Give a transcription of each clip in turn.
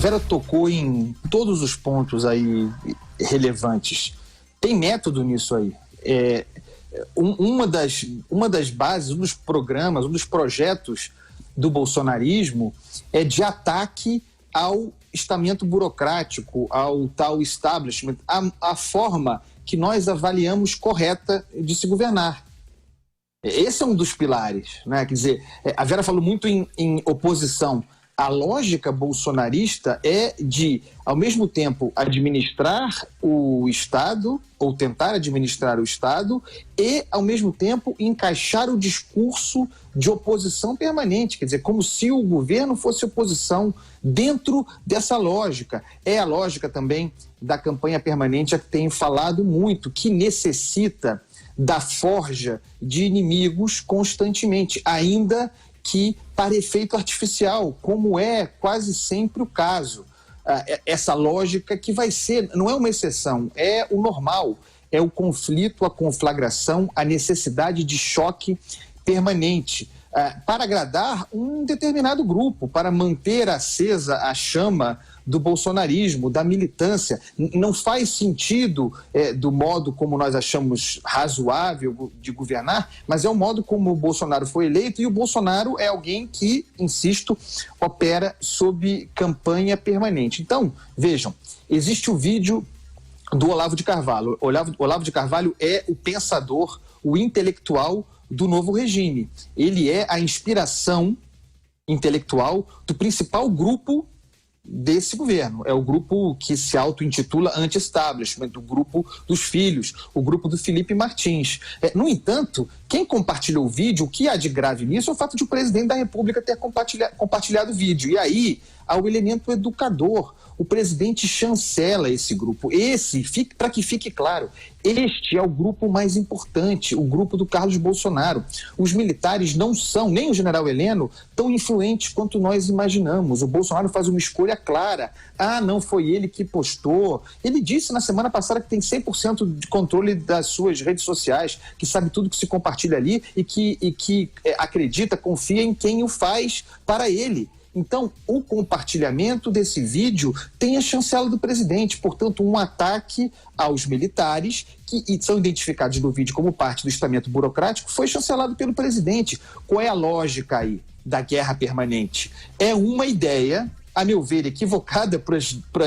Vera tocou em todos os pontos aí relevantes. Tem método nisso aí. Uma das bases, um dos programas, um dos projetos do bolsonarismo é de ataque ao estamento burocrático, ao tal establishment, a forma que nós avaliamos correta de se governar. Esse é um dos pilares, né? Quer dizer, a Vera falou muito em oposição. A lógica bolsonarista é de, ao mesmo tempo, administrar o Estado, ou tentar administrar o Estado, e, ao mesmo tempo, encaixar o discurso de oposição permanente. Quer dizer, como se o governo fosse oposição dentro dessa lógica. É a lógica também da campanha permanente a que tenho falado muito, que necessita da forja de inimigos constantemente, ainda que para efeito artificial, como é quase sempre o caso. Essa lógica que vai ser, não é uma exceção, é o normal, é o conflito, a conflagração, a necessidade de choque permanente, para agradar um determinado grupo, para manter acesa a chama do bolsonarismo, da militância. Não faz sentido do modo como nós achamos razoável de governar, mas é o modo como o Bolsonaro foi eleito, e o Bolsonaro é alguém que, insisto, opera sob campanha permanente. Então, vejam, existe o vídeo do Olavo de Carvalho. Olavo de Carvalho é o pensador, o intelectual do novo regime. Ele é a inspiração intelectual do principal grupo desse governo. É o grupo que se auto-intitula anti-establishment, o grupo dos filhos, o grupo do Felipe Martins. No entanto, quem compartilhou o vídeo, o que há de grave nisso é o fato de o presidente da República ter compartilhado o vídeo. E aí há o elemento educador. O presidente chancela esse grupo. Para que fique claro, este é o grupo mais importante, o grupo do Carlos Bolsonaro. Os militares não são, nem o general Heleno, tão influentes quanto nós imaginamos. O Bolsonaro faz uma escolha clara. Não foi ele que postou. Ele disse na semana passada que tem 100% de controle das suas redes sociais, que sabe tudo que se compartilha ali e que acredita, confia em quem o faz para ele. Então, o compartilhamento desse vídeo tem a chancela do presidente, portanto, um ataque aos militares, que são identificados no vídeo como parte do estamento burocrático, foi chancelado pelo presidente. Qual é a lógica aí da guerra permanente? É uma ideia, a meu ver, equivocada para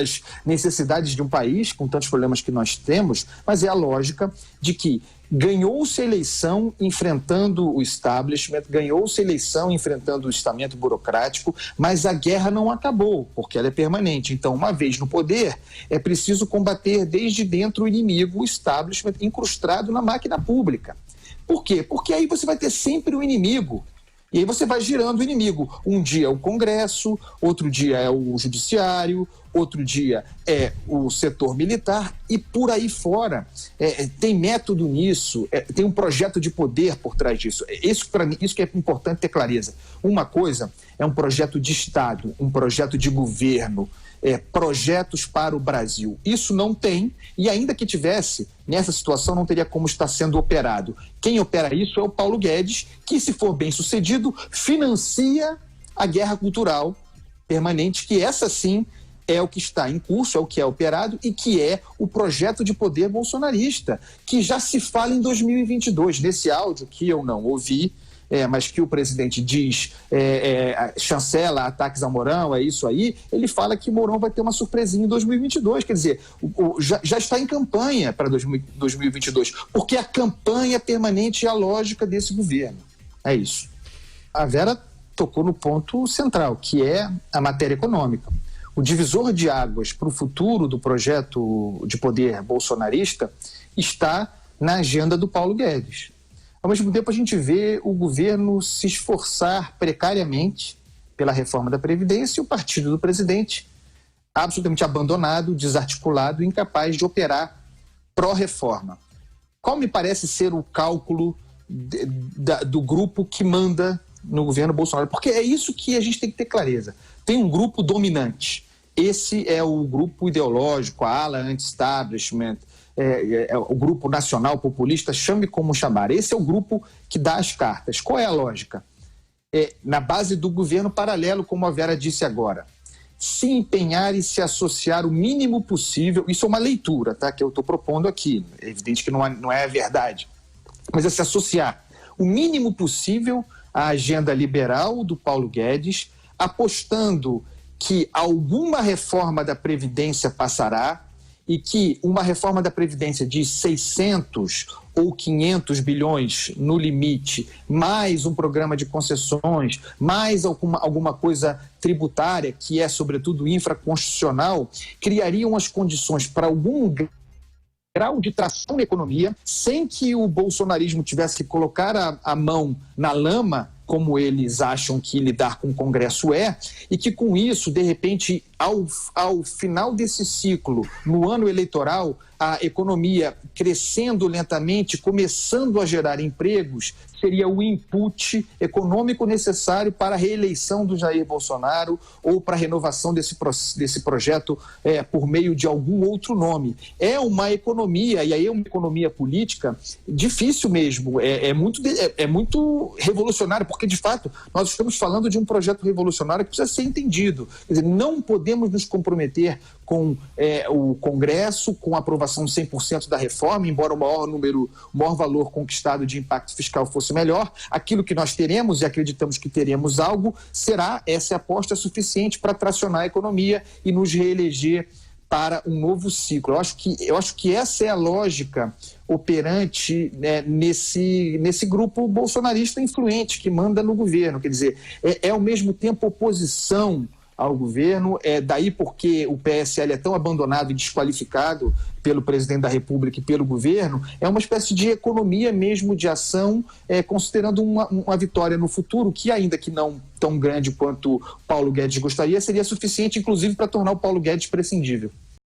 as necessidades de um país, com tantos problemas que nós temos, mas é a lógica de que ganhou-se a eleição enfrentando o establishment, ganhou-se a eleição enfrentando o estamento burocrático, mas a guerra não acabou, porque ela é permanente. Então, uma vez no poder, é preciso combater desde dentro o inimigo, o establishment, incrustado na máquina pública. Por quê? Porque aí você vai ter sempre o inimigo. E aí você vai girando o inimigo. Um dia é o Congresso, outro dia é o Judiciário, outro dia é o setor militar e por aí fora. Tem método nisso, tem um projeto de poder por trás disso. Isso, para mim, isso que é importante ter clareza. Uma coisa é um projeto de Estado, um projeto de governo, projetos para o Brasil. Isso não tem, e ainda que tivesse, nessa situação não teria como estar sendo operado. Quem opera isso é o Paulo Guedes, que, se for bem sucedido, financia a guerra cultural permanente, que essa sim é o que está em curso, é o que é operado e que é o projeto de poder bolsonarista, que já se fala em 2022. Nesse áudio que eu não ouvi, mas que o presidente diz, chancela ataques ao Mourão, é isso aí, ele fala que Mourão vai ter uma surpresinha em 2022, quer dizer, já está em campanha para 2022, porque a campanha permanente é a lógica desse governo. É isso. A Vera tocou no ponto central, que é a matéria econômica. O divisor de águas para o futuro do projeto de poder bolsonarista está na agenda do Paulo Guedes. Ao mesmo tempo, a gente vê o governo se esforçar precariamente pela reforma da Previdência e o partido do presidente absolutamente abandonado, desarticulado, incapaz de operar pró-reforma. Qual me parece ser o cálculo do grupo que manda no governo Bolsonaro? Porque é isso que a gente tem que ter clareza. Tem um grupo dominante. Esse é o grupo ideológico, a ala anti-establishment, o grupo nacional populista, chame como chamar. Esse é o grupo que dá as cartas. Qual é a lógica? Na base do governo paralelo, como a Vera disse agora. se empenhar e se associar o mínimo possível, isso é uma leitura, tá, que eu estou propondo aqui, é evidente que não é a verdade, mas é se associar o mínimo possível à agenda liberal do Paulo Guedes, apostando que alguma reforma da Previdência passará e que uma reforma da Previdência de 600 ou 500 bilhões no limite, mais um programa de concessões, mais alguma coisa tributária, que é sobretudo infraconstitucional, criariam as condições para algum grau de tração na economia, sem que o bolsonarismo tivesse que colocar a mão na lama, como eles acham que lidar com o Congresso é, e que com isso, de repente, ao final desse ciclo, no ano eleitoral, a economia crescendo lentamente, começando a gerar empregos, seria o input econômico necessário para a reeleição do Jair Bolsonaro ou para a renovação desse projeto por meio de algum outro nome. É uma economia, e aí é uma economia política difícil mesmo, é muito revolucionário, porque de fato nós estamos falando de um projeto revolucionário que precisa ser entendido. Quer dizer, não podemos nos comprometer com o Congresso, com a aprovação 100% da reforma, embora o maior valor conquistado de impacto fiscal fosse melhor. Aquilo que nós teremos, e acreditamos que teremos algo, será essa aposta suficiente para tracionar a economia e nos reeleger para um novo ciclo. Eu acho que essa é a lógica operante, né, nesse grupo bolsonarista influente que manda no governo. Quer dizer, é ao mesmo tempo oposição ao governo, daí porque o PSL é tão abandonado e desqualificado pelo presidente da República e pelo governo, é uma espécie de economia mesmo de ação, considerando uma vitória no futuro, que ainda que não tão grande quanto Paulo Guedes gostaria, seria suficiente inclusive para tornar o Paulo Guedes prescindível.